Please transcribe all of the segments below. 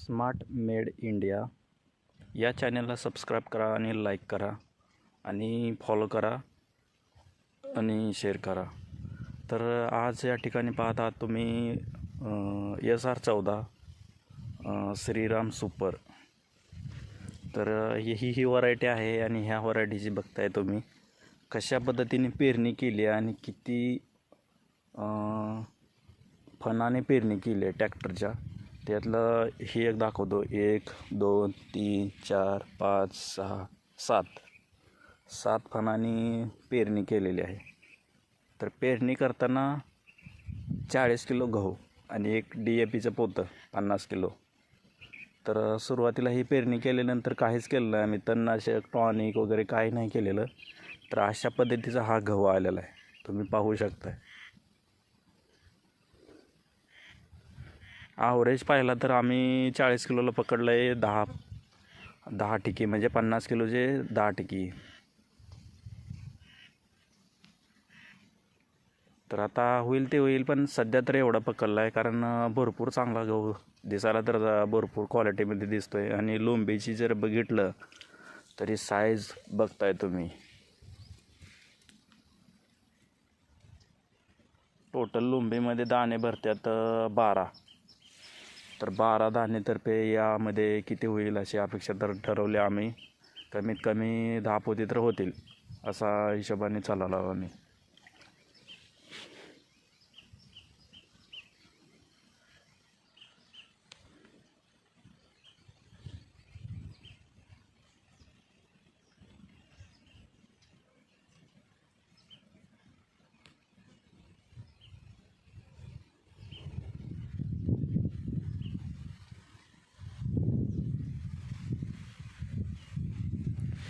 Smart made India या चॅनलला subscribe करा आणि लाईक करा आणि फॉलो करा आणि शेअर करा. तर आज या ठिकाणी पाहत आहात तुम्ही SR14 श्रीराम सुपर. तर ही व्हरायटी आहे आणि ह्या व्हरायटीची बघताय तुम्ही कशा पद्धतीने पेरणी केली आणि किती फणाने पेरणी केली आहे ट्रॅक्टरच्या. त्यातलं हे एक दाखवतो. 1 2 3 4 5 6 7 फणांनी पेरणी केलेली आहे. तर पेरणी करताना 40 किलो गहू आणि एक DAPचं पोतं 50 किलो. तर सुरुवातीला ही पेरणी केल्यानंतर काहीच केलं नाही आम्ही, तणनाशक टॉनिक वगैरे काही नाही केलेलं. तर अशा पद्धतीचा हा गहू आलेला आहे, तुम्ही पाहू शकताय. ॲव्हरेज पाहिला तर आम्ही 40 किलोला पकडलं आहे 10 टिकी, म्हणजे 50 किलोचे 10 टिकी. तर आता होईल ते होईल, पण सध्या तर एवढा पकडला आहे कारण भरपूर चांगला गहू दिसायला तर भरपूर क्वालिटीमध्ये दिसतोय. आणि लोंबीची जर बघितलं तरी साईज बघताय तुम्ही. टोटल लोंबीमध्ये दाणे भरत्यात 12. तर 12 दाणेतर्फे यामध्ये किती होईल अशी अपेक्षा तर ठरवली आम्ही. कमीत कमी 10 पोती तर होतील असा हिशोबाने चालवला आम्ही.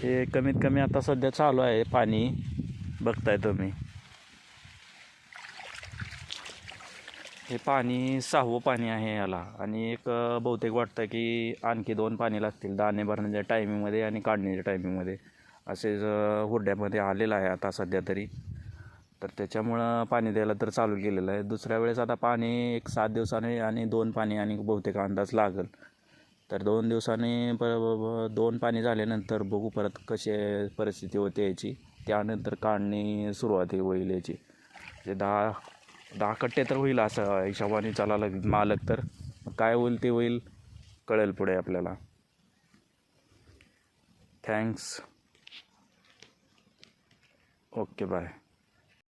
हे कमीत कमी आता सध्या चालू आहे पाणी, बघताय तुम्ही. हे पाणी 6वं पाणी आहे याला. आणि एक बहुतेक वाटतं की आणखी 2 पाणी लागतील दाणे भरण्याच्या टायमिंगमध्ये आणि काढण्याच्या टायमिंगमध्ये. असेच हुरड्यामध्ये आलेलं आहे आता सध्या तरी. तर त्याच्यामुळं पाणी द्यायला तर चालू केलेलं आहे. दुसऱ्या वेळेस आता पाणी एक 7 दिवसाने आणि 2 पाणी आणि बहुतेक अंदाज लागेल. तर 2 दिवसांनी 2 पाणी झाल्यानंतर बघू परत कशी परिस्थिती होते याची. त्यानंतर काढणी सुरुवात होईल याची. ते 10 कट्टे तर होईल असं हिशोबाने चालायला मालक. तर काय होईल ते होईल, कळेल पुढे आपल्याला. थँक्स. Okay bye.